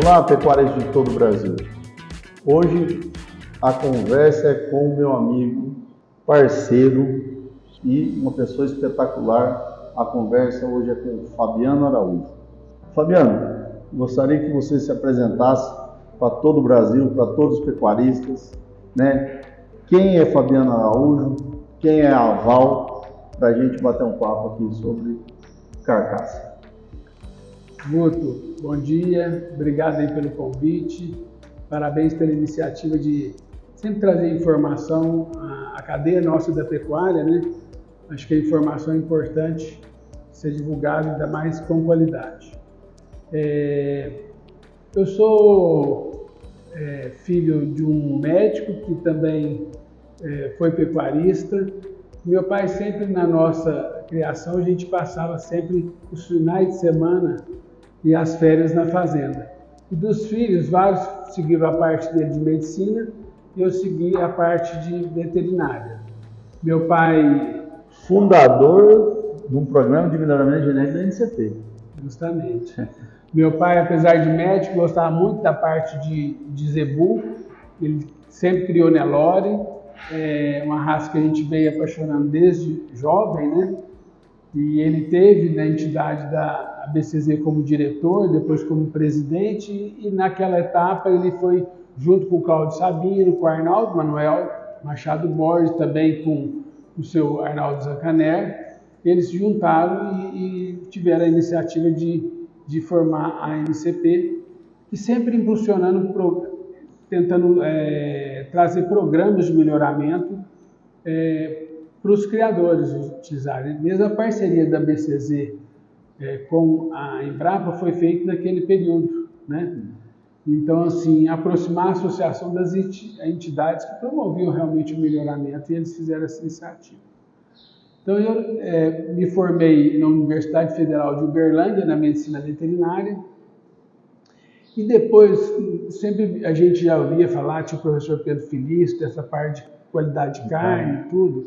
Olá, pecuaristas de todo o Brasil. Hoje a conversa é com o meu amigo, parceiro e uma pessoa espetacular. A conversa hoje é com o Fabiano Araújo. Fabiano, gostaria que você se apresentasse para todo o Brasil, para todos os pecuaristas, né? Quem é Fabiano Araújo? Quem é a Aval? Para a gente bater um papo aqui sobre carcaça. Guto, bom dia, obrigado aí pelo convite, parabéns pela iniciativa de sempre trazer informação à cadeia nossa da pecuária, né? Acho que a informação é importante ser divulgada, ainda mais com qualidade. Eu sou filho de um médico que também foi pecuarista. Meu pai sempre na nossa criação, a gente passava sempre os finais de semana e as férias na fazenda. E dos filhos, vários seguiram a parte dele de medicina e eu segui a parte de veterinária. Meu pai... Fundador de um programa de melhoramento genético da NCP. Justamente. Meu pai, apesar de médico, gostava muito da parte de zebu. Ele sempre criou Nelore, uma raça que a gente veio apaixonando desde jovem, né? E ele teve na entidade da ABCZ como diretor, depois como presidente, e naquela etapa ele foi junto com o Cláudio Sabino, com o Arnaldo Manuel Machado Borges, também com o seu Arnaldo Zancaner. Eles se juntaram e tiveram a iniciativa de formar a NCP, e sempre impulsionando, tentando trazer programas de melhoramento para os criadores utilizarem. Mesmo a parceria da BCZ com a Embrapa foi feita naquele período, né? Então, assim, aproximar a associação das entidades que promoviam realmente o melhoramento, e eles fizeram essa iniciativa. Então, eu me formei na Universidade Federal de Uberlândia, na medicina veterinária, e depois, sempre a gente já ouvia falar, tinha o professor Pedro Feliz, dessa parte de qualidade de carne e tudo.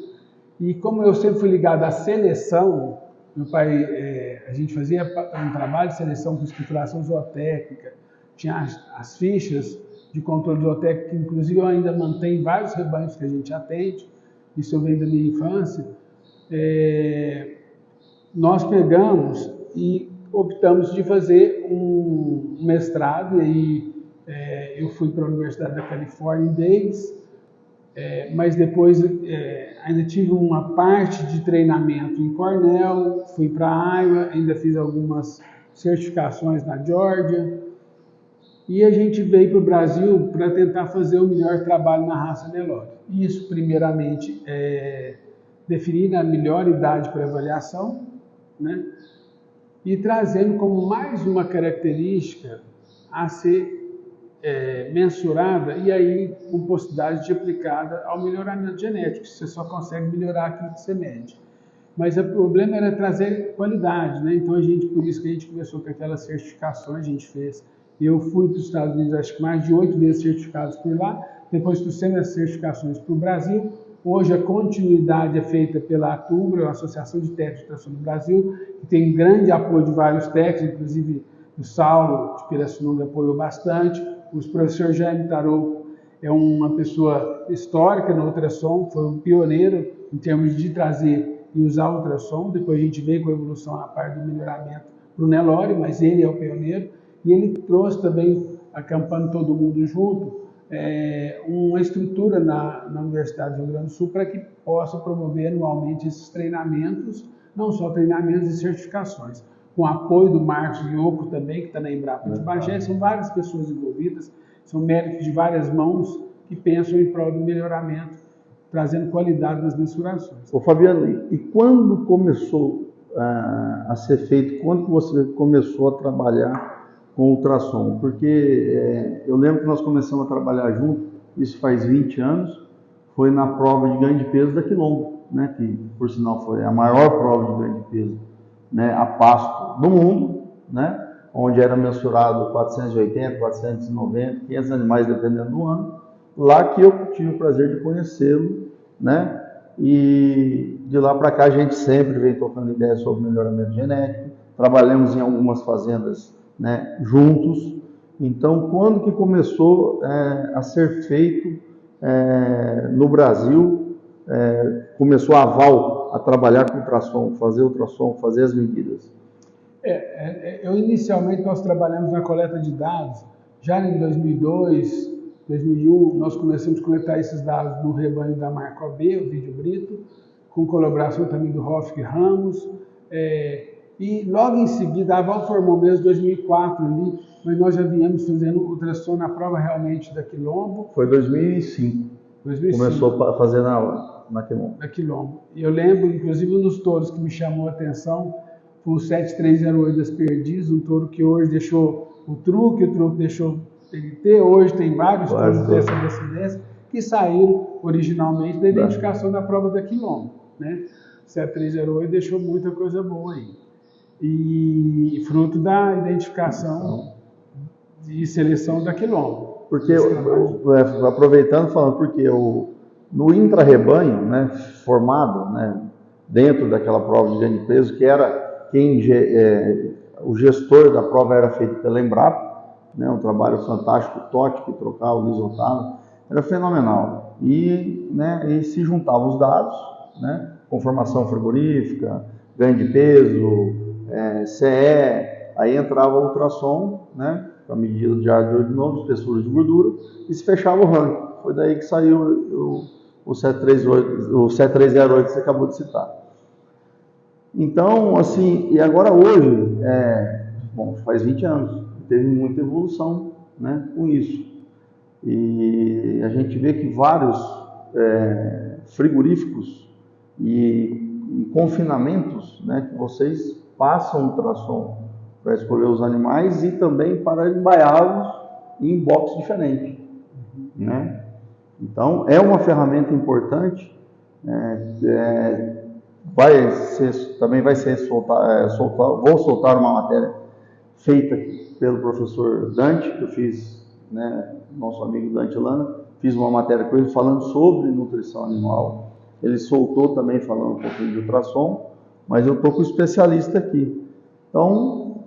E como eu sempre fui ligado à seleção, meu pai, a gente fazia um trabalho de seleção com escrituração zootécnica, tinha as fichas de controle zootécnico, que inclusive eu ainda mantenho vários rebanhos que a gente atende, isso eu venho da minha infância. Nós pegamos e optamos de fazer um mestrado, e aí eu fui para a Universidade da Califórnia em Davis, mas depois ainda tive uma parte de treinamento em Cornell, fui para Iowa, ainda fiz algumas certificações na Georgia, e a gente veio para o Brasil para tentar fazer o melhor trabalho na raça Nelore. Isso, primeiramente, definir a melhor idade para avaliação, né? E trazendo como mais uma característica a ser mensurada, e aí com possibilidade de aplicada ao melhoramento genético. Você só consegue melhorar aquilo que você mede. Mas o problema era trazer qualidade, né? Então por isso que a gente começou com aquelas certificações, a gente fez. Eu fui para os Estados Unidos, acho que mais de 8 vezes certificados por lá, depois trouxemos as certificações para o Brasil. Hoje a continuidade é feita pela ATUBRA, a Associação de Técnicos de Tração do Brasil, que tem grande apoio de vários técnicos, inclusive o Saulo de Pirassununga apoiou bastante. O professor Jaime Tarou é uma pessoa histórica no ultrassom, foi um pioneiro em termos de trazer e usar o ultrassom. Depois a gente veio com a evolução a parte do melhoramento para o Nelore, mas ele é o pioneiro. E ele trouxe também, acampando todo mundo junto, uma estrutura na Universidade do Rio Grande do Sul para que possa promover anualmente esses treinamentos, não só treinamentos e certificações, com apoio do Marcos Lioco também, que está na Embrapa de Bagé. São várias pessoas envolvidas, são médicos de várias mãos que pensam em prol do melhoramento, trazendo qualidade nas mensurações. Ô Fabiano, e quando começou a ser feito, quando que você começou a trabalhar com ultrassom? Porque eu lembro que nós começamos a trabalhar junto, isso faz 20 anos, foi na prova de ganho de peso da Quilombo, né? Que por sinal foi a maior prova de ganho de peso, né, a pasto do mundo, né, onde era mensurado 480, 490, 500 animais dependendo do ano. Lá que eu tive o prazer de conhecê-lo, né, e de lá para cá a gente sempre vem tocando ideias sobre melhoramento genético. Trabalhamos em algumas fazendas, né, juntos, Então, quando que começou a ser feito no Brasil, começou a Aval a trabalhar com ultrassom, fazer as medidas? Inicialmente nós trabalhamos na coleta de dados, já em 2002, 2001, nós começamos a coletar esses dados no rebanho da marca OB, o Vídeo Brito, com colaboração também do Hoff Ramos, e logo em seguida, a Aval formou mesmo em 2004 ali, mas nós já viemos fazendo ultrassom na prova realmente da Quilombo. Foi 2005. Começou a fazer na Quilombo. Na Quilombo. E eu lembro, inclusive, um dos touros que me chamou a atenção foi o 7308 das Perdizes, um touro que hoje deixou o truque deixou ele ter, hoje tem vários touros dessa descendência que saíram originalmente da identificação da prova da Quilombo, né? O 7308 deixou muita coisa boa aí. E fruto da identificação e seleção da Quilombo. Porque, aproveitando, falando, porque no intra-rebanho, né, formado, né, dentro daquela prova de ganho de peso, que era o gestor da prova era feito pela Embrapa, né, um trabalho fantástico, o Totti que trocava, o Luiz Otávio, era fenomenal. E se juntavam os dados, né, conformação frigorífica, ganho de peso, CE, aí entrava o ultrassom, né, com a medida de ar de novo, espessura de gordura, e se fechava o ranking. Foi daí que saiu o 7308 que você acabou de citar. Então, assim, e agora hoje, faz 20 anos, teve muita evolução, né, com isso. E a gente vê que vários frigoríficos e confinamentos, né, que vocês passam ultrassom para escolher os animais e também para embaiá-los em box diferente, né? Então, é uma ferramenta importante, vou soltar uma matéria feita pelo professor Dante, que eu fiz, né, nosso amigo Dante Lana, fiz uma matéria com ele falando sobre nutrição animal. Ele soltou também falando um pouquinho de ultrassom, mas eu estou com o especialista aqui. Então,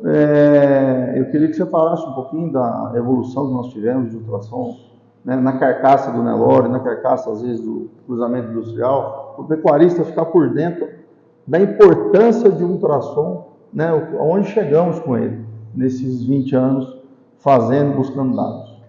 eu queria que você falasse um pouquinho da evolução que nós tivemos de ultrassom, né, na carcaça do Nelore, na carcaça, às vezes, do cruzamento industrial, para o pecuarista ficar por dentro da importância de um ultrassom, né, onde chegamos com ele, nesses 20 anos, buscando dados.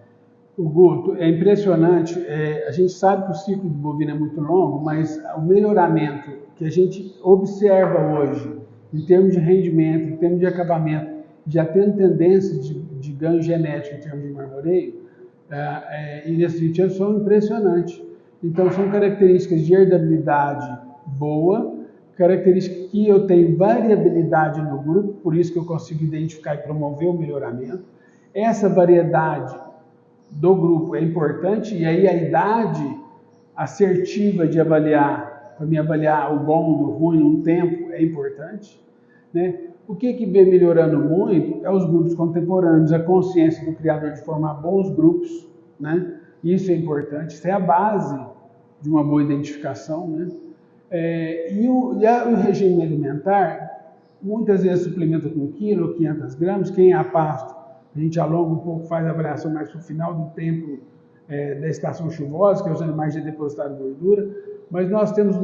Guto, é impressionante, a gente sabe que o ciclo de bovino é muito longo, mas o melhoramento que a gente observa hoje, em termos de rendimento, em termos de acabamento, já tendo tendências de ganho genético em termos de marmoreio, e nesses 20 anos são impressionantes. Então, são características de herdabilidade boa, características que eu tenho variabilidade no grupo, por isso que eu consigo identificar e promover o melhoramento. Essa variedade do grupo é importante, e aí a idade assertiva de avaliar, para me avaliar o bom do ruim, um tempo, é importante, né? O que vem melhorando muito é os grupos contemporâneos, a consciência do criador de formar bons grupos, né? Isso é importante, isso é a base de uma boa identificação, né? E o regime alimentar, muitas vezes suplementa com 1 kg ou 500 gramas, quem é a pasto, a gente alonga um pouco, faz a avaliação mais para o final do tempo da estação chuvosa, que os animais já depositaram gordura, mas nós temos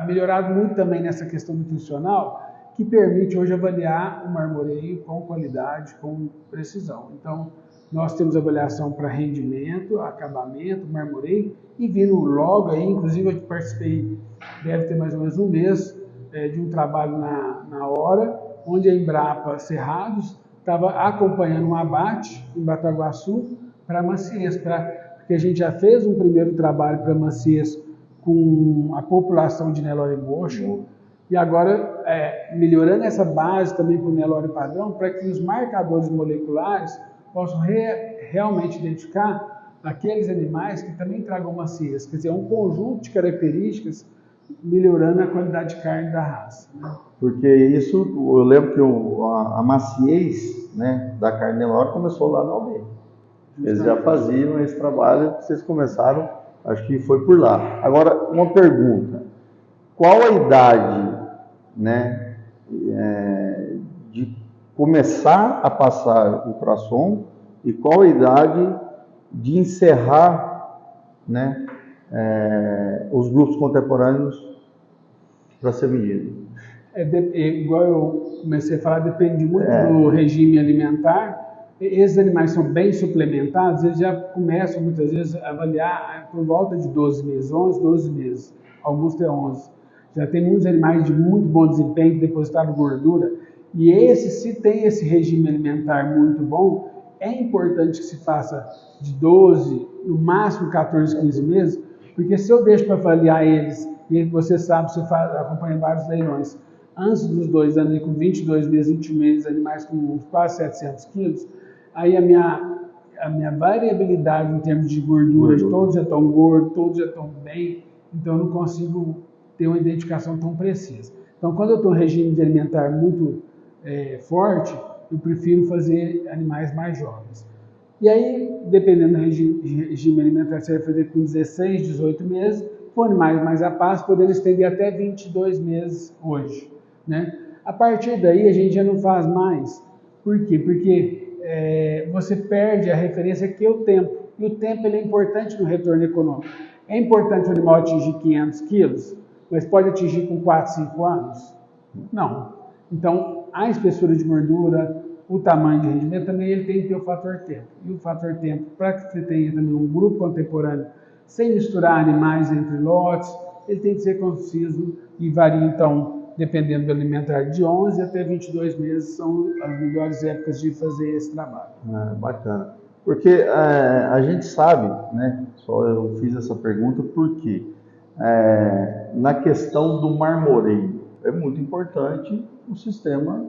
melhorado muito também nessa questão nutricional, que permite hoje avaliar o marmoreio com qualidade, com precisão. Então, nós temos avaliação para rendimento, acabamento, marmoreio, e vindo logo aí, inclusive eu participei, deve ter mais ou menos um mês, de um trabalho na hora, onde a Embrapa Cerrados estava acompanhando um abate em Bataguaçu para maciez, porque a gente já fez um primeiro trabalho para maciez com a população de Nelore Mocho, e agora melhorando essa base também para o Nelore padrão, para que os marcadores moleculares possam realmente identificar aqueles animais que também tragam maciez, quer dizer, um conjunto de características melhorando a qualidade de carne da raça, né? Porque isso, eu lembro que a maciez, né, da carne Nelore começou lá na aldeia. Eles já faziam esse trabalho, vocês começaram, acho que foi por lá. Agora, uma pergunta: qual a idade, né, de começar a passar ultrassom e qual a idade de encerrar, né, os grupos contemporâneos para ser vendido? Igual eu comecei a falar, depende muito do regime alimentar. Esses animais são bem suplementados, eles já começam muitas vezes a avaliar por volta de 12 meses, 11, 12 meses. Alguns têm 11. Já tem muitos animais de muito bom desempenho que depositaram gordura. E se tem esse regime alimentar muito bom, é importante que se faça de 12, no máximo 14, 15 meses, porque se eu deixo para avaliar eles, e você sabe, você acompanha vários leilões, antes dos 2 anos, com 22 meses, 21 meses, animais com quase 700 quilos, aí a minha variabilidade em termos de gordura, todos já estão gordos, todos já estão bem, então eu não consigo ter uma identificação tão precisa. Então, quando eu estou em regime de alimentar muito forte, eu prefiro fazer animais mais jovens. E aí, dependendo do regime alimentar, você vai fazer com 16, 18 meses, for animais mais a pasto, podendo estender até 22 meses hoje, né? A partir daí, a gente já não faz mais. Por quê? Porque você perde a referência que é o tempo. E o tempo ele é importante no retorno econômico. É importante o animal atingir 500 quilos, mas pode atingir com 4, 5 anos? Não. Então, a espessura de gordura, o tamanho de rendimento, também ele tem que ter o fator tempo. E o fator tempo, para que você tenha também um grupo contemporâneo, sem misturar animais entre lotes, ele tem que ser conciso e varia, então, dependendo do alimentar, de 11 até 22 meses são as melhores épocas de fazer esse trabalho. Bacana. Porque a gente sabe, né? Só eu fiz essa pergunta porque na questão do marmoreio é muito importante o sistema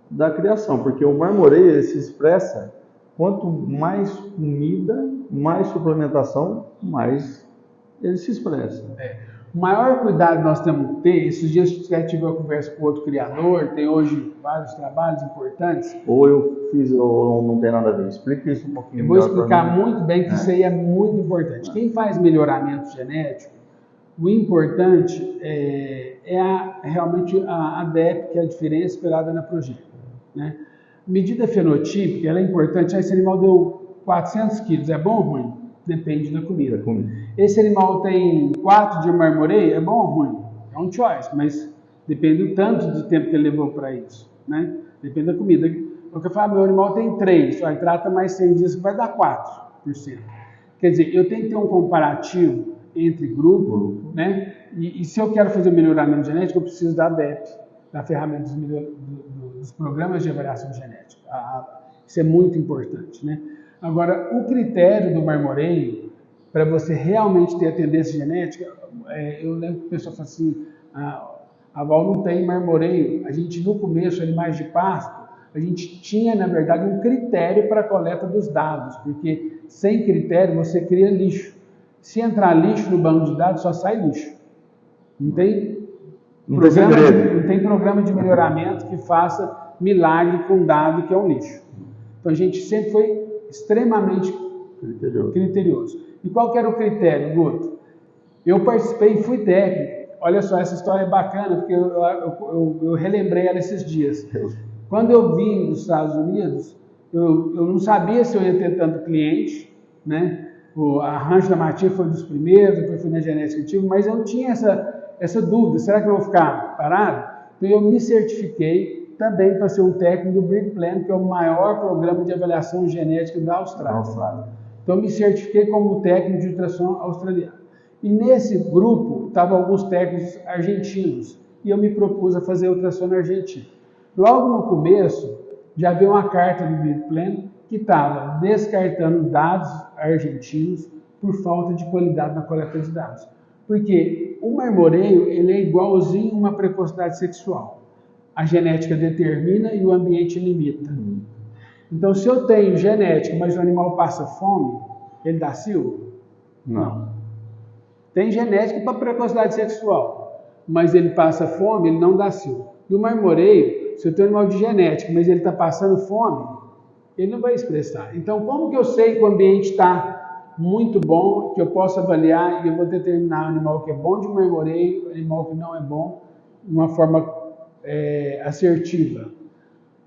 da criação, porque o marmoreio ele se expressa quanto mais comida, mais suplementação, mais ele se expressa. O maior cuidado nós temos que ter, esses dias eu tive uma conversa com outro criador, tem hoje vários trabalhos importantes. Ou eu fiz ou não tem nada a ver. Explica isso um pouquinho. Eu vou explicar muito bem que isso aí é muito importante. Quem faz melhoramento genético, o importante realmente a DEP, que é a diferença esperada na progênie, né? Medida fenotípica, ela é importante. Esse animal deu 400 quilos, é bom ou ruim? Depende da comida. Esse animal tem 4 de marmoreio, é bom ou ruim? É um choice, mas depende do tanto de tempo que ele levou para isso, né? Depende da comida. Porque eu falo, meu animal tem 3, só trata mais 100 dias que vai dar 4%. Quer dizer, eu tenho que ter um comparativo entre grupo, né? E se eu quero fazer melhoramento genético, eu preciso da DEP, da ferramenta dos programas de avaliação genética. Isso é muito importante, né? Agora, o critério do marmoreio, para você realmente ter a tendência genética, eu lembro que o pessoal fala assim, a Val não tem marmoreio. A gente, no começo, animais de pasto, a gente tinha, na verdade, um critério para a coleta dos dados, porque sem critério você cria lixo. Se entrar lixo no banco de dados, só sai lixo. Não tem programa de melhoramento que faça milagre com dado que é um lixo. Então a gente sempre foi extremamente criterioso. E qual que era o critério, Guto? Eu participei e fui técnico. Olha só, essa história é bacana, porque eu relembrei ela esses dias. Quando eu vim dos Estados Unidos, eu não sabia se eu ia ter tanto cliente, né? A Rancho da Matinha foi dos primeiros, depois fui na Genética Antiga, mas eu tinha essa dúvida, será que eu vou ficar parado? Então eu me certifiquei também para ser um técnico do Breed Plan, que é o maior programa de avaliação genética da Austrália. Então eu me certifiquei como técnico de ultrassom australiano. E nesse grupo estavam alguns técnicos argentinos, e eu me propus a fazer ultrassom na Argentina. Logo no começo, já veio uma carta do Breed Plan que estava descartando dados argentinos por falta de qualidade na coleta de dados. Porque o marmoreio ele é igualzinho a uma precocidade sexual. A genética determina e o ambiente limita. Então, se eu tenho genética, mas o animal passa fome, ele dá cio? Não. Tem genética para precocidade sexual, mas ele passa fome, ele não dá cio. E o marmoreio, se eu tenho um animal de genética, mas ele está passando fome, ele não vai expressar. Então, como que eu sei que o ambiente está muito bom, que eu posso avaliar e eu vou determinar o animal que é bom de marmoreio, o animal que não é bom, de uma forma assertiva?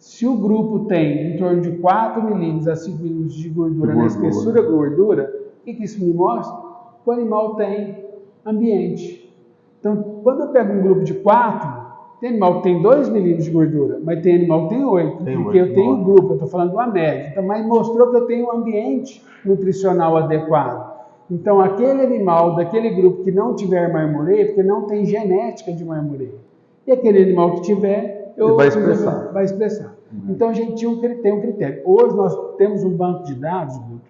Se o grupo tem em torno de 4 milímetros a 5 milímetros de gordura na espessura da gordura, o que isso me mostra? Que o animal tem ambiente. Então, quando eu pego um grupo de 4, tem animal que tem 2 milímetros de gordura, mas tem animal que tem 8, porque eu tenho um grupo, eu estou falando de uma média. Então, mas mostrou que eu tenho um ambiente nutricional adequado. Então, aquele animal daquele grupo que não tiver marmoreio, porque não tem genética de marmoreio. E aquele animal que tiver, vai expressar. Vai expressar. Então, a gente tem um critério. Hoje nós temos um banco de dados, Guto,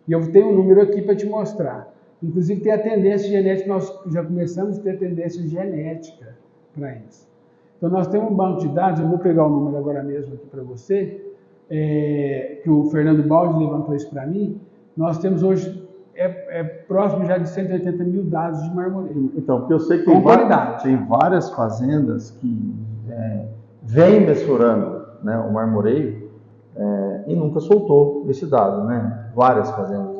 e eu tenho um número aqui para te mostrar. Inclusive, tem a tendência genética, nós já começamos a ter tendência genética para isso. Então, nós temos um banco de dados, eu vou pegar o número agora mesmo aqui para você, que o Fernando Baldi levantou isso para mim. Nós temos hoje, próximo já de 180 mil dados de marmoreio. Então, porque eu sei que tem várias fazendas que vêm mensurando, né, o marmoreio e nunca soltou esse dado, né? Várias fazendas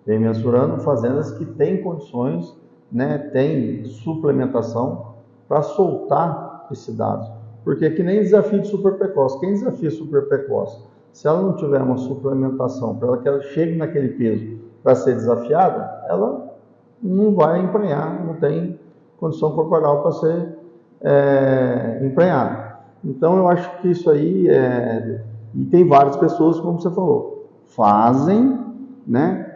vêm mensurando, fazendas que têm condições, né, têm suplementação para soltar esse dado, porque é que nem desafio de super precoce. Quem desafia super precoce, se ela não tiver uma suplementação para que ela chegue naquele peso para ser desafiada, ela não vai emprenhar, não tem condição corporal para ser emprenhada. Então eu acho que isso aí e tem várias pessoas, como você falou, fazem, né,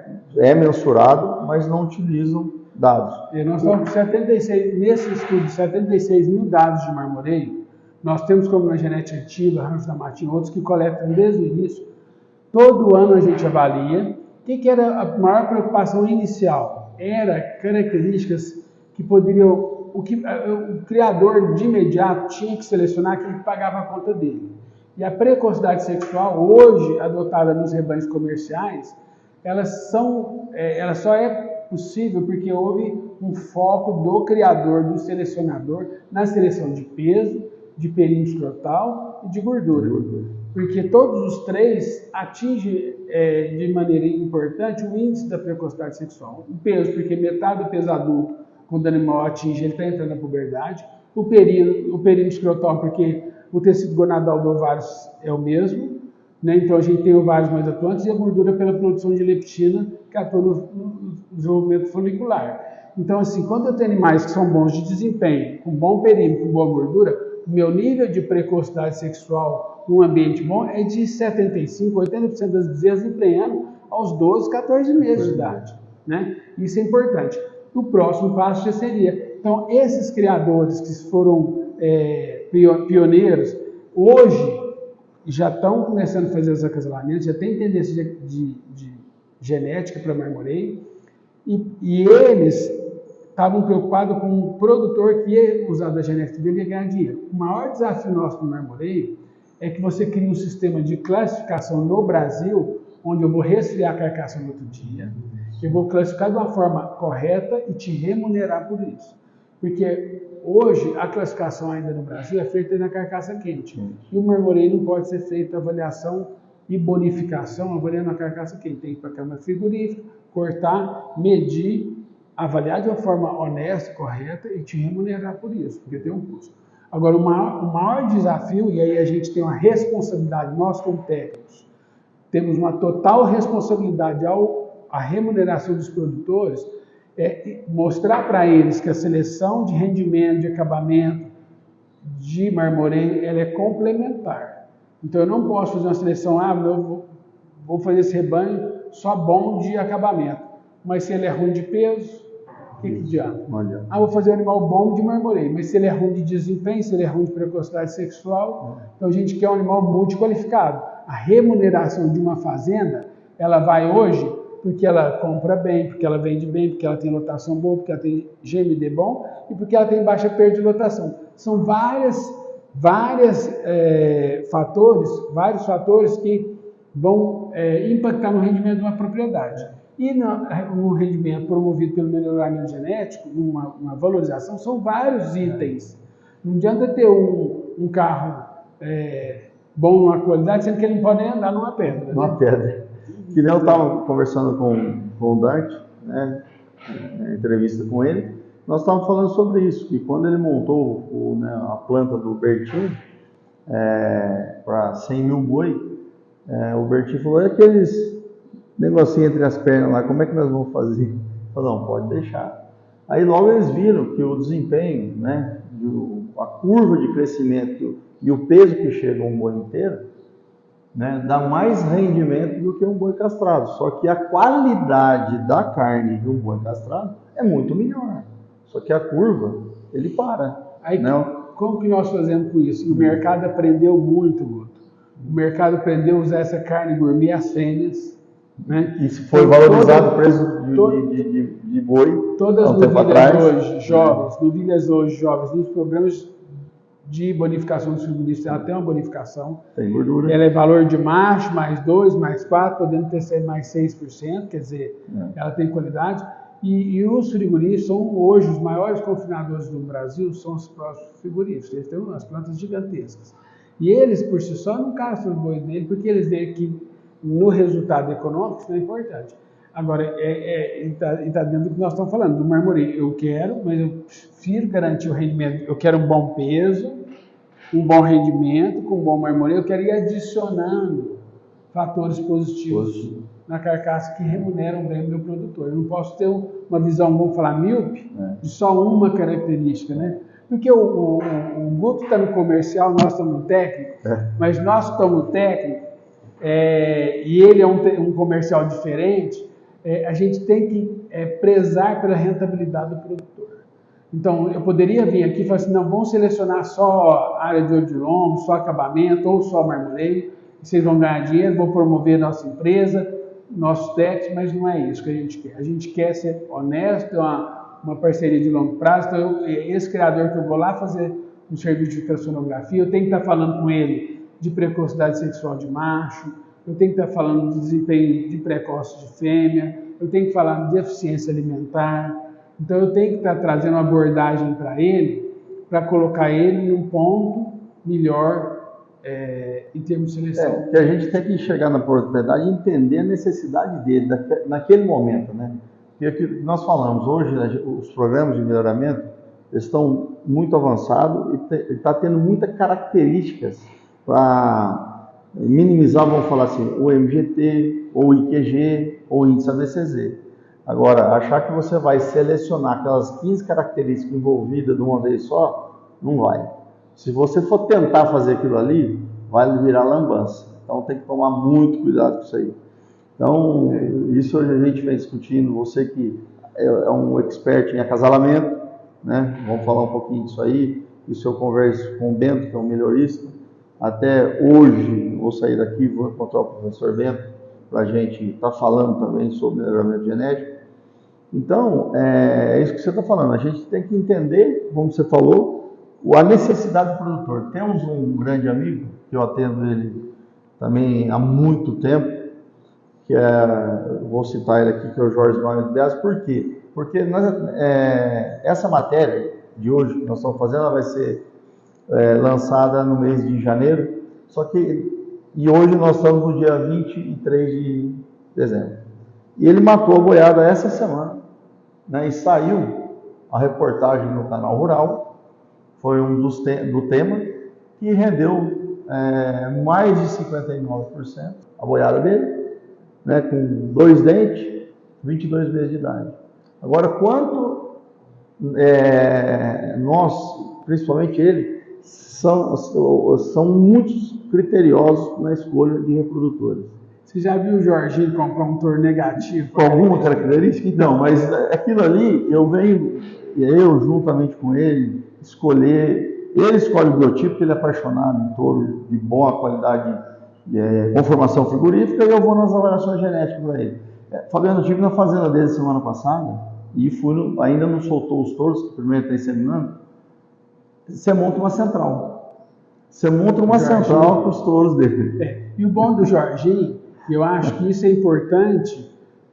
mensurado, mas não utilizam dados. Nós estamos com 76, nesse estudo, 76 mil dados de marmoreio. Nós temos como na Genética Ativa, Rancho da Matinha, outros que coletam desde o início. Todo ano a gente avalia. O que era a maior preocupação inicial? Era características que poderiam... O criador de imediato tinha que selecionar aquele que pagava a conta dele. E a precocidade sexual, hoje adotada nos rebanhos comerciais, ela só é possível porque houve um foco do criador, do selecionador, na seleção de peso, de perímetro escrotal e de gordura. Porque todos os três atingem de maneira importante o índice da precocidade sexual. O peso, porque metade do peso adulto, quando o animal atinge, ele está entrando na puberdade. O perímetro escrotal, porque o tecido gonadal do ovário é o mesmo, né? Então a gente tem ovários mais atuantes, e a gordura pela produção de leptina, que atua no desenvolvimento folicular. Então, assim, quando eu tenho animais que são bons de desempenho, com bom perímetro, com boa gordura, o meu nível de precocidade sexual num ambiente bom é de 75%, 80% das bezerras emprenhando aos 12, 14 meses de idade, né? Isso é importante. O próximo passo já seria... Então, esses criadores que foram pioneiros, hoje já estão começando a fazer os acasalamentos, já tem tendência de genética para marmoreio, e eles estavam preocupados com um produtor que ia usar da genética dele e ganhar dinheiro. O maior desafio nosso no marmoreio é que você cria um sistema de classificação no Brasil, onde eu vou resfriar a carcaça no outro dia, eu vou classificar de uma forma correta e te remunerar por isso. Porque hoje a classificação ainda no Brasil é feita na carcaça quente. E o marmoreio não pode ser feita avaliação e bonificação avaliando a carcaça quente. Tem que ir para a câmara frigorífica, cortar, medir, avaliar de uma forma honesta, correta e te remunerar por isso, porque tem um custo. Agora, o maior desafio, e aí a gente tem uma responsabilidade, nós como técnicos, temos uma total responsabilidade à remuneração dos produtores, mostrar para eles que a seleção de rendimento, de acabamento, de marmoreio, ela é complementar. Então eu não posso fazer uma seleção, eu vou fazer esse rebanho só bom de acabamento, mas se ele é ruim de peso, o que adianta? Vou fazer um animal bom de marmoreio, mas se ele é ruim de desempenho, se ele é ruim de precocidade sexual, então a gente quer um animal multiqualificado. A remuneração de uma fazenda, ela vai hoje porque ela compra bem, porque ela vende bem, porque ela tem lotação boa, porque ela tem GMD bom e porque ela tem baixa perda de lotação. São vários fatores que vão impactar no rendimento de uma propriedade. E no rendimento promovido pelo melhoramento genético, uma valorização, são vários itens. Não adianta ter um carro bom numa qualidade, sendo que ele não pode nem andar numa pedra. Numa pedra. Que nem eu estava conversando com o Dart, né, entrevista com ele, nós estávamos falando sobre isso, que quando ele montou a planta do Bertinho, para 100 mil boi, o Bertinho falou, aqueles negocinho entre as pernas lá, como é que nós vamos fazer? Eu falei, não, pode deixar. Aí logo eles viram que o desempenho, né, a curva de crescimento e o peso que chega um boi inteiro, né, dá mais rendimento do que um boi castrado. Só que a qualidade da carne de um boi castrado é muito melhor. Só que a curva, ele para. Aí, né? como que nós fazemos com isso? E o mercado aprendeu muito, Guto. O mercado aprendeu a usar essa carne gourmet, as fêmeas, né? Isso foi valorizado o preço de boi. Todas as novilhas hoje jovens, novilhas hoje jovens, nos programas de bonificação dos frigoríficos, ela tem uma bonificação. Tem gordura. Ela é valor de macho, mais 2, mais 4, podendo ter mais 6%, quer dizer, ela tem qualidade. E os frigoríficos são hoje os maiores confinadores do Brasil, são os próprios frigoríficos. Eles têm umas plantas gigantescas. E eles, por si só, não castram os bois dele, porque eles veem que no resultado econômico isso é importante. Agora, ele está dentro do que nós estamos falando, do marmoreio. Eu quero, mas eu prefiro garantir o rendimento. Eu quero um bom peso, um bom rendimento, com um bom marmoreio. Eu quero ir adicionando fatores positivos na carcaça que remuneram bem o meu produtor. Eu não posso ter uma visão, vamos falar, míope, de só uma característica, né? Porque o Guto está no comercial, nós estamos no técnico, mas nós estamos no técnico, e ele é um comercial diferente, a gente tem que prezar pela rentabilidade do produtor. Então, eu poderia vir aqui e falar assim, não, vamos selecionar só área de olho de lombo, só acabamento, ou só marmoreio, vocês vão ganhar dinheiro, vão promover nossa empresa, nossos técnicos, mas não é isso que a gente quer. A gente quer ser honesto, uma parceria de longo prazo. Então, esse criador que eu vou lá fazer um serviço de ultrassonografia, eu tenho que estar falando com ele de precocidade sexual de macho, eu tenho que estar falando de desempenho de precoce de fêmea, eu tenho que falar de deficiência alimentar. Então, eu tenho que estar trazendo uma abordagem para ele, para colocar ele num ponto melhor em termos de seleção. Que a gente tem que chegar na propriedade e entender a necessidade dele naquele momento, né? Porque nós falamos hoje, os programas de melhoramento estão muito avançados e está tendo muitas características para minimizar, vamos falar assim, o MGT, ou o IQG, ou o índice ABCZ. Agora, achar que você vai selecionar aquelas 15 características envolvidas de uma vez só, não vai. Se você for tentar fazer aquilo ali, vai virar lambança. Então tem que tomar muito cuidado com isso aí. Então, isso hoje a gente vem discutindo. Você que é um expert em acasalamento, né? Vamos falar um pouquinho disso aí. Isso eu converso com o Bento, que é um melhorista. Até hoje, vou sair daqui, vou encontrar o professor Bento, para a gente estar falando também sobre melhoramento genético. Então, é isso que você está falando. A gente tem que entender, como você falou, a necessidade do produtor. Temos um grande amigo, que eu atendo ele também há muito tempo, que vou citar ele aqui, que é o Jorge Maio de Beas. Por quê? Porque essa matéria de hoje que nós estamos fazendo, ela vai ser lançada no mês de janeiro, e hoje nós estamos no dia 23 de dezembro. E ele matou a boiada essa semana, né? E saiu a reportagem no Canal Rural, foi do tema, que rendeu mais de 59% a boiada dele, né, com 2 dentes, 22 meses de idade. Agora, quanto nós, principalmente ele, são muito criteriosos na escolha de reprodutores. Você já viu o Jorginho comprar um touro negativo? Com alguma característica? Então, mas aquilo ali, eu juntamente com ele, ele escolhe o biotipo, porque ele é apaixonado em touro de boa qualidade, conformação frigorífica, e eu vou nas avaliações genéticas para ele. Fabiano, eu estive na fazenda dele semana passada, e ainda não soltou os touros, que primeiro está inseminando. Você monta uma central. Você monta uma central com os touros dele. E o bom do Jorginho, eu acho que isso é importante,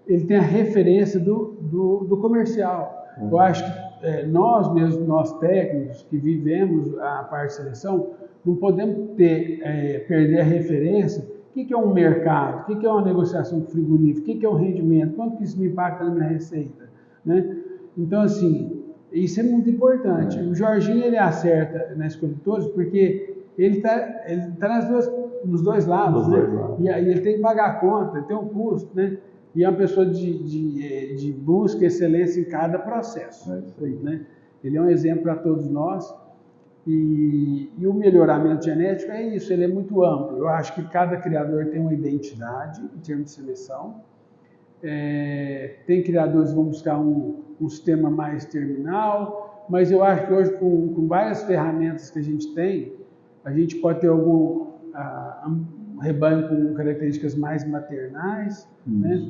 ele tem a referência do comercial. Eu acho que nós mesmos, nós técnicos que vivemos a parte de seleção, não podemos perder a referência. O que é um mercado? O que é uma negociação com frigorífico? O que é um rendimento? Quanto que isso me impacta na minha receita? Né? Então, assim, isso é muito importante. O Jorginho, ele acerta na escolha de touros porque ele tá nos dois lados, Nos né? dois lados. E aí ele tem que pagar a conta, ele tem um custo, né? E é uma pessoa de busca excelência em cada processo, né? Ele é um exemplo para todos nós. E o melhoramento genético é isso, ele é muito amplo. Eu acho que cada criador tem uma identidade em termos de seleção. Tem criadores que vão buscar um sistema mais terminal, mas eu acho que hoje, com várias ferramentas que a gente pode ter algum rebanho com características mais maternais, né?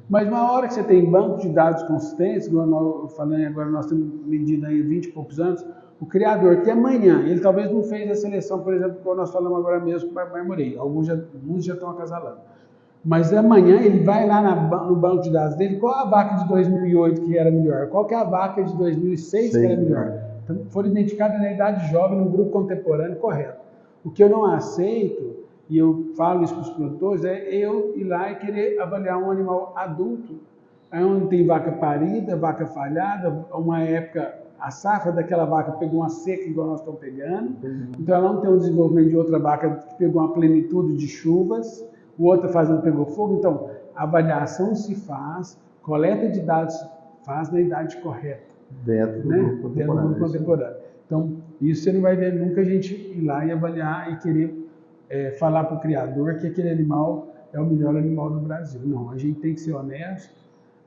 Mas uma hora que você tem banco de dados consistentes, igual eu falei agora, nós temos medido aí 20 e poucos anos, o criador que amanhã, ele talvez não fez a seleção, por exemplo, como nós falamos agora mesmo com o Marmoreio, alguns já estão acasalando. Mas amanhã ele vai lá no banco de dados dele, qual a vaca de 2008 que era melhor, qual que é a vaca de 2006 que era melhor. Então, foram identificadas na idade jovem, no grupo contemporâneo correto. O que eu não aceito, e eu falo isso para os produtores, é eu ir lá e querer avaliar um animal adulto, onde tem vaca parida, vaca falhada, uma época, a safra daquela vaca pegou uma seca igual nós estamos pegando, então ela não tem o desenvolvimento de outra vaca que pegou uma plenitude de chuvas, o outro fazendo pegou fogo. Então, a avaliação se faz, coleta de dados faz na idade correta. Dentro do grupo contemporâneo. Então, isso você não vai ver nunca a gente ir lá e avaliar e querer falar para o criador que aquele animal é o melhor animal do Brasil. Não, a gente tem que ser honesto,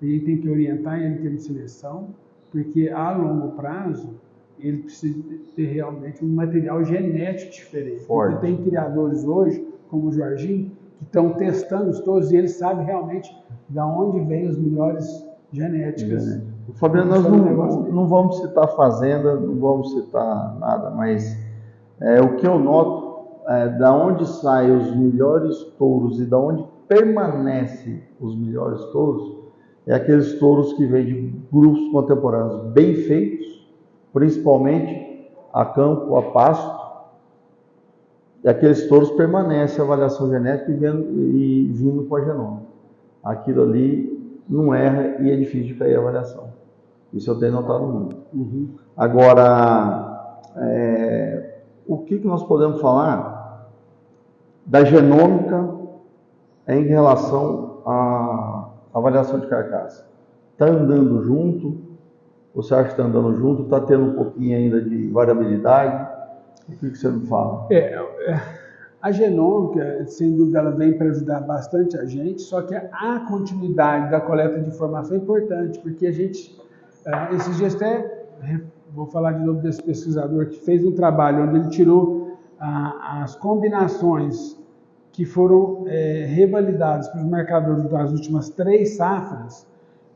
a gente tem que orientar ele em termos de seleção, porque a longo prazo ele precisa ter realmente um material genético diferente. Porque tem criadores hoje, como o Jorginho, que estão testando todos e eles sabem realmente de onde vêm os melhores genéticas. Fabiano, nós não vamos citar fazenda, não vamos citar nada, mas o que eu noto da onde saem os melhores touros e da onde permanecem os melhores touros é aqueles touros que vêm de grupos contemporâneos bem feitos, principalmente a campo, a pasto, e aqueles touros permanecem a avaliação genética e vindo com a genômica. Aquilo ali não erra e é difícil de cair a avaliação. Isso eu tenho notado muito. Agora, o que nós podemos falar da genômica em relação à avaliação de carcaça? Está andando junto? Você acha que está andando junto? Está tendo um pouquinho ainda de variabilidade? O que você me fala? A genômica, sem dúvida, ela vem para ajudar bastante a gente, só que a continuidade da coleta de informação é importante, porque a gente, esses dias até, vou falar de novo desse pesquisador que fez um trabalho onde ele tirou as combinações que foram revalidadas para os marcadores das últimas 3 safras,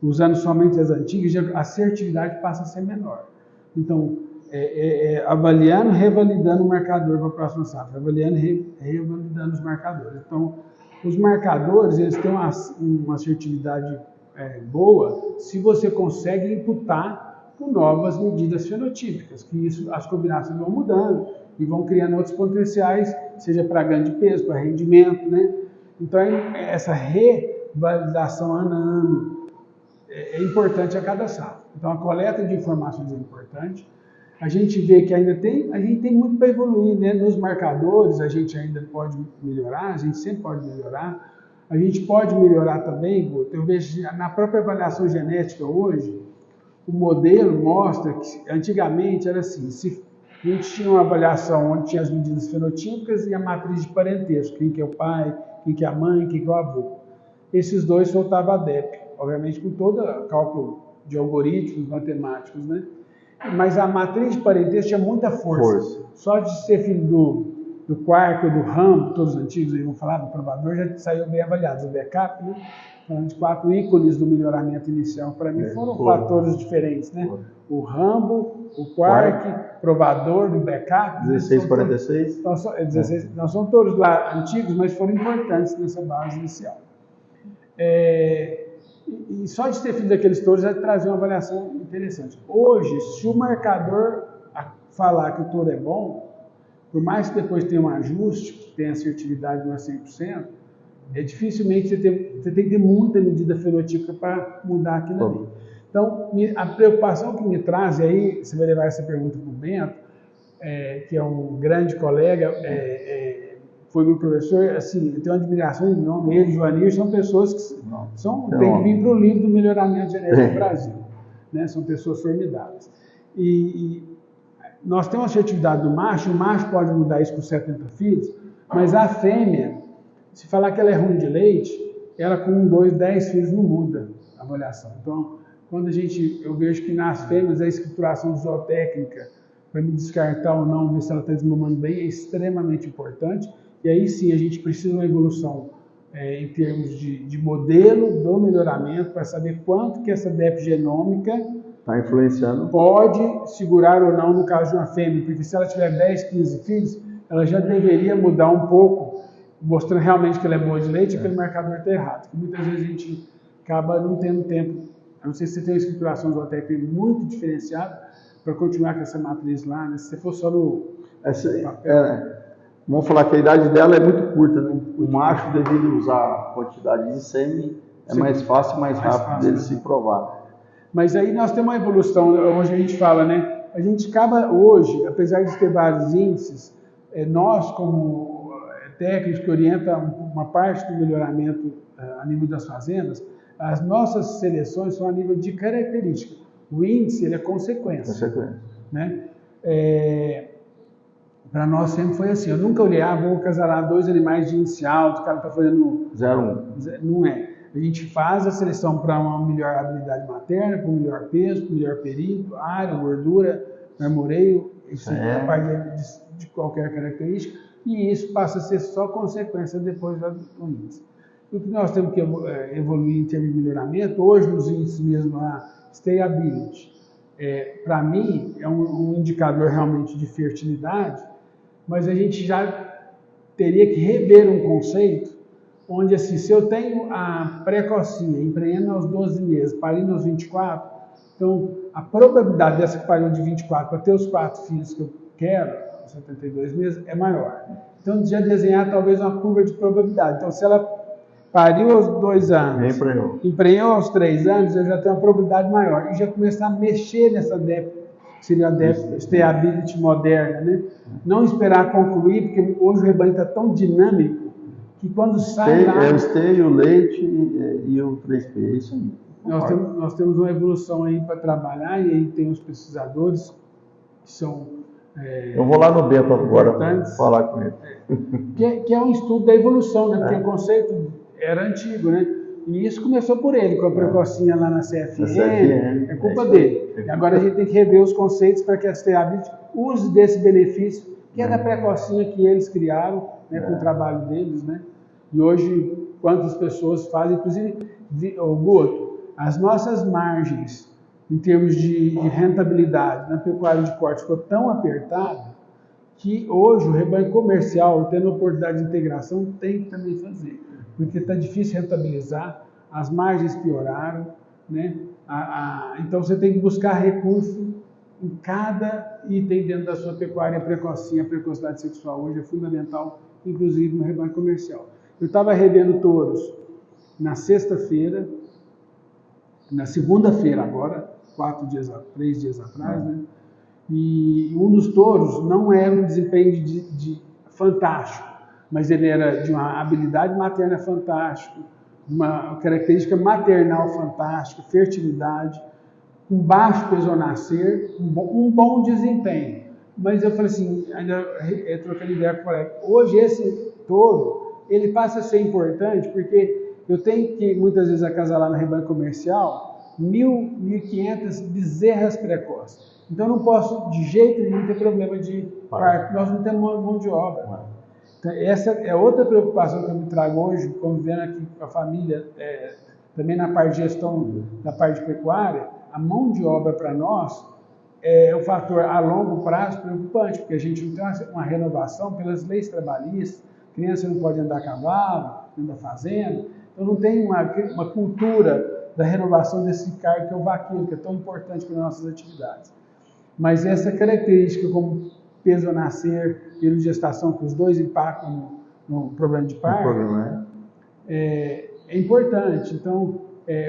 usando somente as antigas, a assertividade passa a ser menor. Então, avaliando, revalidando o marcador para a próxima safra, avaliando e revalidando os marcadores. Então, os marcadores, eles têm uma assertividade boa se você consegue imputar com novas medidas fenotípicas, que isso, as combinações vão mudando e vão criando outros potenciais, seja para ganho de peso, para rendimento, né? Então, essa revalidação ano a ano é importante a cada safra. Então, a coleta de informações é importante. A gente vê que a gente tem muito para evoluir, né? Nos marcadores a gente ainda pode melhorar, a gente sempre pode melhorar. A gente pode melhorar também, eu vejo na própria avaliação genética hoje, o modelo mostra que antigamente era assim, se a gente tinha uma avaliação onde tinha as medidas fenotípicas e a matriz de parentesco, quem que é o pai, quem que é a mãe, quem que é o avô. Esses dois soltavam a DEP, obviamente com todo o cálculo de algoritmos matemáticos, né? Mas a matriz de parentesco tinha muita força. Só de ser filho do Quark ou do Rambo, todos os antigos aí vão falar, do provador, já saiu bem avaliados. O backup, né? Falando de 4 ícones do melhoramento inicial, para mim foram fatores diferentes, né? O Rambo, o Quark, provador do backup. 1646. Não são todos lá antigos, mas foram importantes nessa base inicial. E só de ter feito aqueles touros já trazia uma avaliação interessante. Hoje, se o marcador falar que o touro é bom, por mais que depois tenha um ajuste, que tenha assertividade não é 100%, dificilmente você tem que ter muita medida fenotípica para mudar aquilo ali. Então, a preocupação que me traz, e aí você vai levar essa pergunta para o Bento, que é um grande colega, foi meu professor, assim, eu tenho uma admiração enorme. Ele e Joanir são pessoas que têm que vir para o livro do melhoramento genético do Brasil, né? São pessoas formidáveis. E nós temos a assertividade do macho, o macho pode mudar isso com 70 filhos, mas a fêmea, se falar que ela é ruim de leite, ela com 1, 2, 10 filhos não muda a avaliação. Então, quando eu vejo que nas fêmeas a escrituração zootécnica, para me descartar ou não, ver se ela está desmamando bem, é extremamente importante. E aí sim, a gente precisa de uma evolução em termos de modelo do melhoramento, para saber quanto que essa DEP genômica está influenciando, pode segurar ou não no caso de uma fêmea, porque se ela tiver 10, 15 filhos, ela já deveria mudar um pouco, mostrando realmente que ela é boa de leite, aquele marcador está errado. Porque muitas vezes a gente acaba não tendo tempo. Eu não sei se você tem uma escrituração zootécnica muito diferenciada para continuar com essa matriz lá, né? Se você for só no papel. Vamos falar que a idade dela é muito curta, né? O macho, devido usar a quantidade de sêmen, é mais fácil e mais rápido dele se provar. Mas aí nós temos uma evolução, hoje a gente fala, né? A gente acaba hoje, apesar de ter vários índices, nós como técnicos que orientam uma parte do melhoramento a nível das fazendas, as nossas seleções são a nível de característica. O índice, ele é consequência. Né? Para nós sempre foi assim, eu nunca olhei, vou casalar 2 animais de índice alto, o cara está fazendo 0,1. Não é. A gente faz a seleção para uma melhor habilidade materna, para um melhor peso, para um melhor perímetro, área, gordura, marmoreio, a parte de qualquer característica, e isso passa a ser só consequência depois do índice. O que nós temos que evoluir em termos de melhoramento, hoje nos índices mesmo, a stayability, para mim, é um indicador realmente de fertilidade, mas a gente já teria que rever um conceito onde, assim, se eu tenho a precocinha emprenhando aos 12 meses, parindo aos 24, então a probabilidade dessa que pariu de 24 para ter os 4 filhos que eu quero, aos 72 meses, é maior. Então, já desenhar talvez uma curva de probabilidade. Então, se ela pariu aos 2 anos, emprenhou aos 3 anos, eu já tenho uma probabilidade maior. E já começar a mexer nessa DEP, que seria a DEP Stayability moderna, né? Não esperar concluir, porque hoje o rebanho está tão dinâmico, que quando sai lá... É o stay, o leite e o 3P, é isso aí. Nós temos uma evolução aí para trabalhar, e aí tem os pesquisadores que são... eu vou lá no Bento agora falar com ele. Que é um estudo da evolução, né? Porque o conceito era antigo, né? E isso começou por ele, com a precocinha lá na CFN, é culpa dele. E agora a gente tem que rever os conceitos para que a Stayability use desse benefício, que é da precocinha que eles criaram, né, com o trabalho deles, né? E hoje, quantas pessoas fazem, inclusive, Guto, as nossas margens em termos de rentabilidade na pecuária de corte ficou tão apertada que hoje o rebanho comercial, tendo oportunidade de integração, tem que também fazer, porque está difícil rentabilizar, as margens pioraram, né? Então você tem que buscar recurso em cada item dentro da sua pecuária. A precocidade sexual hoje é fundamental, inclusive no rebanho comercial. Eu estava revendo touros na sexta-feira, na segunda-feira agora, 3 dias atrás, né? E um dos touros não era um desempenho fantástico, mas ele era de uma habilidade materna fantástica, uma característica maternal fantástica, fertilidade, com baixo peso ao nascer, um bom desempenho. Mas eu falei assim, ainda trocando ideia com o colega, hoje esse touro, ele passa a ser importante porque eu tenho que muitas vezes acasalar no rebanho comercial 1.000, 1.500 bezerras precoces. Então eu não posso de jeito nenhum ter problema de parto, nós não temos mão de obra. Então, essa é outra preocupação que eu me trago hoje, convivendo aqui com a família, também na parte de gestão da parte de pecuária. A mão de obra para nós é um fator a longo prazo preocupante, porque a gente não tem uma renovação pelas leis trabalhistas, criança não pode andar a cavalo, dentro da fazenda, então não tem uma cultura da renovação desse cargo que é o vaqueiro, que é tão importante para as nossas atividades. Mas essa característica, como peso a nascer, período de gestação, que os dois impactam no problema de parto, é importante. Então,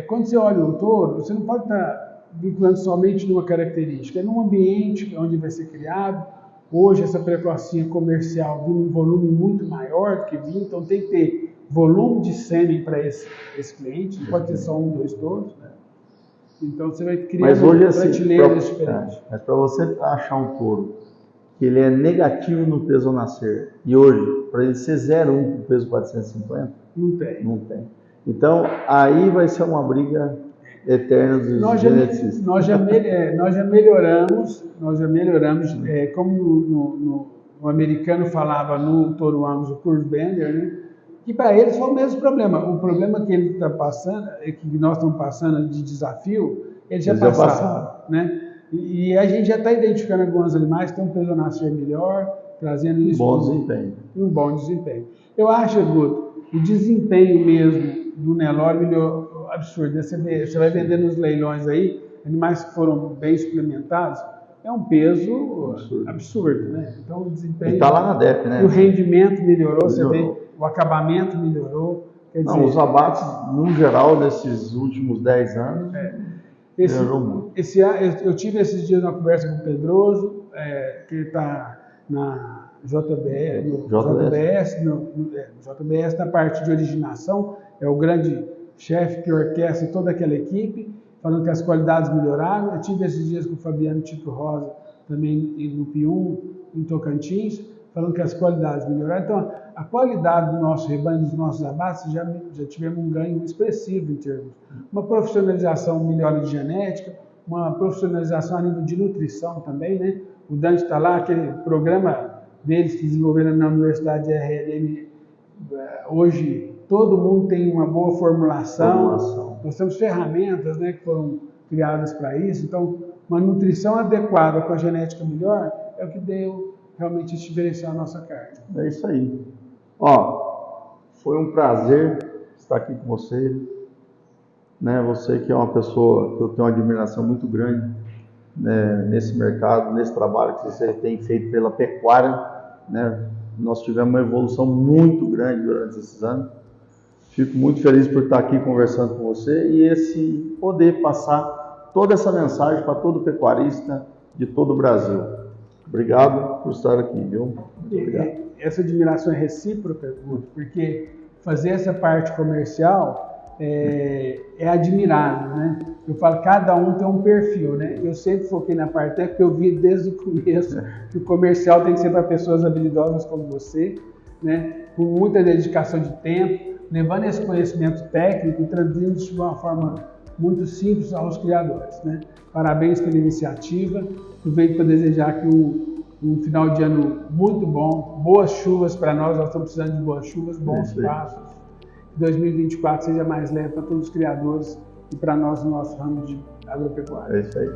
quando você olha um touro, você não pode estar vinculando somente numa característica, é num ambiente onde vai ser criado, Hoje essa precocinha comercial vem um volume muito maior do que vinha, então tem que ter volume de sêmen para esse cliente, não pode ter só 1, 2 touros, né? Então você vai criando prateleiras diferentes. Mas para você achar um touro que ele é negativo no peso ao nascer, e hoje, para ele ser 0,1 com peso 450, não tem. Não tem. Então, aí vai ser uma briga eterna dos geneticistas. Nós já melhoramos, como o americano falava no touro Angus, o curve bender, né? Que para eles foi o mesmo problema. O problema que ele está passando, que nós estamos passando de desafio, eles já passaram, né? E a gente já está identificando alguns animais que têm um peso ao nascer melhor, trazendo isso. Um bom desempenho. Eu acho, Guto, o desempenho mesmo do Nelore melhorou absurdo. Você vai vender nos leilões aí, animais que foram bem suplementados, é um peso absurdo, né? Então o desempenho... Está lá na DEP, né? E o rendimento melhorou, você vê, o acabamento melhorou. Quer dizer, os abates, no geral, nesses últimos 10 anos, melhorou muito. Eu tive esses dias uma conversa com o Pedroso, que está na JBS, na parte de originação, é o grande chefe que orquestra toda aquela equipe, falando que as qualidades melhoraram. Eu tive esses dias com o Fabiano Tito Rosa, também no Pium, em Tocantins, falando que as qualidades melhoraram. Então, a qualidade do nosso rebanho, dos nossos abates, já tivemos um ganho expressivo em termos. Uma profissionalização melhor de genética, uma profissionalização a nível de nutrição também, né? O Dante está lá, aquele programa deles que desenvolveram na Universidade de RLM, hoje todo mundo tem uma boa formulação. Nós temos ferramentas, né, que foram criadas para isso. Então, uma nutrição adequada com a genética melhor é o que deu realmente diferenciar a nossa carne. É isso aí. Foi um prazer estar aqui com você. Né? Você que é uma pessoa que eu tenho uma admiração muito grande, né, nesse mercado, nesse trabalho que você tem feito pela pecuária, né? Nós tivemos uma evolução muito grande durante esses anos. Fico muito feliz por estar aqui conversando com você e poder passar toda essa mensagem para todo pecuarista de todo o Brasil. Obrigado por estar aqui, viu? Muito obrigado. Essa admiração é recíproca, porque fazer essa parte comercial é admirável, né? Eu falo, cada um tem um perfil, né? Eu sempre foquei na parte técnica, porque eu vi desde o começo que o comercial tem que ser para pessoas habilidosas como você, né? Com muita dedicação de tempo, levando esse conhecimento técnico e traduzindo isso de uma forma muito simples aos criadores, né? Parabéns pela iniciativa. Aproveito para desejar aqui um final de ano muito bom, boas chuvas para nós estamos precisando de boas chuvas, bons passos. Que 2024 seja mais leve para todos os criadores e para nós no nosso ramo de agropecuária. É isso aí.